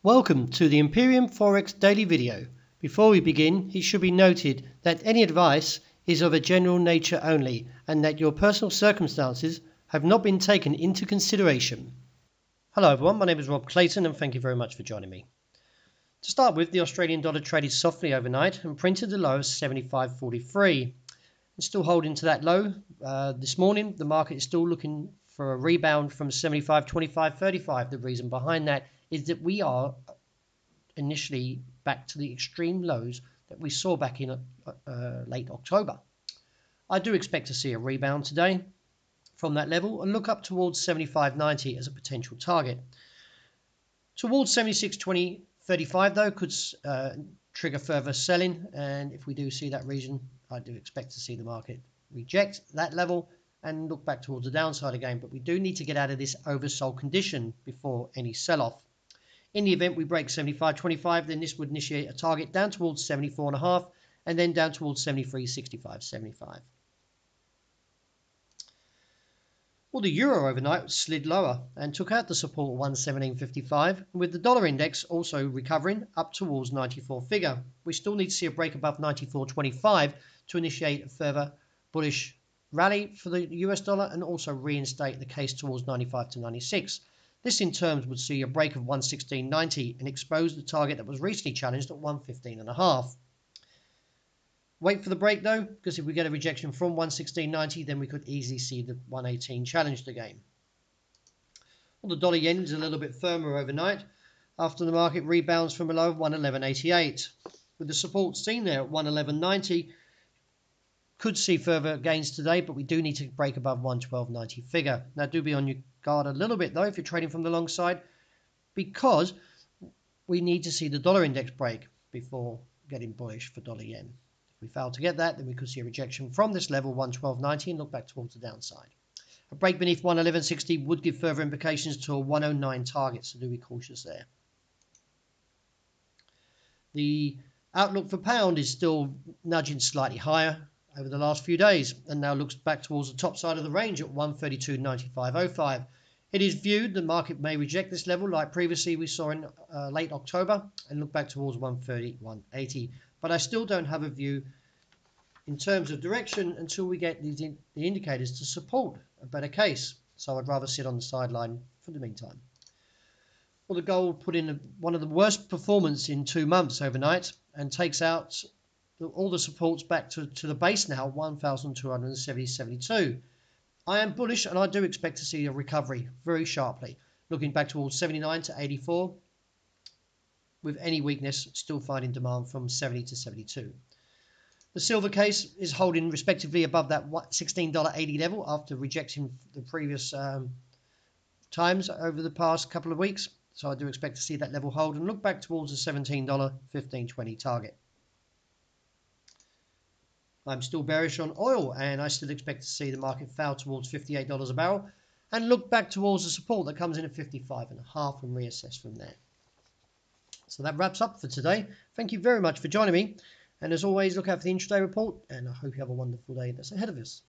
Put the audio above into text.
Welcome to the Imperium Forex daily video. Before we begin, it should be noted that any advice is of a general nature only and that your personal circumstances have not been taken into consideration. Hello everyone, my name is Rob Clayton and thank you very much for joining me. To start with, the Australian dollar traded softly overnight and printed a low of 75.43. It's still holding to that low. This morning, the market is still looking for a rebound from 75.25.35. The reason behind that is that we are initially back to the extreme lows that we saw back in late October. I do expect to see a rebound today from that level and look up towards 75.90 as a potential target. Towards 76.20.35 though could trigger further selling, and if we do see that region, I do expect to see the market reject that level and look back towards the downside again, but we do need to get out of this oversold condition before any sell-off. In the event we break 75.25, then this would initiate a target down towards 74.5 and then down towards 73.65.75. Well, the euro overnight slid lower and took out the support at 117.55, with the dollar index also recovering up towards 94 figure. We still need to see a break above 94.25 to initiate a further bullish rally for the US dollar and also reinstate the case towards 95 to 96. This in turn would see a break of 116.90 and expose the target that was recently challenged at 115.5. Wait for the break though, because if we get a rejection from 116.90, then we could easily see the 118 challenged again. Well, the dollar yen is a little bit firmer overnight after the market rebounds from a low of 111.88. With the support seen there at 111.90, could see further gains today, but we do need to break above 112.90 figure. Now do be on your guard a little bit though if you're trading from the long side, because we need to see the dollar index break before getting bullish for dollar yen. If we fail to get that, then we could see a rejection from this level 112.90 and look back towards the downside. A break beneath 111.60 would give further implications to a 109 target, so do be cautious there. The outlook for pound is still nudging slightly higher over the last few days and now looks back towards the top side of the range at 132.95.05. It is viewed the market may reject this level like previously we saw in late October and look back towards 130.180, but I still don't have a view in terms of direction until we get the indicators to support a better case, so I'd rather sit on the sideline for the meantime. Well, the gold put in one of the worst performance in 2 months overnight and takes out all the supports back to the base now, 1,270.72. I am bullish and I do expect to see a recovery very sharply, looking back towards 79 to 84, with any weakness still finding demand from 70 to 72. The silver case is holding respectively above that $16.80 level after rejecting the previous times over the past couple of weeks, so I do expect to see that level hold and look back towards the $17.1520 target. I'm still bearish on oil and I still expect to see the market fail towards $58 a barrel and look back towards the support that comes in at 55.5 and reassess from there. So that wraps up for today. Thank you very much for joining me, and as always, look out for the intraday report and I hope you have a wonderful day that's ahead of us.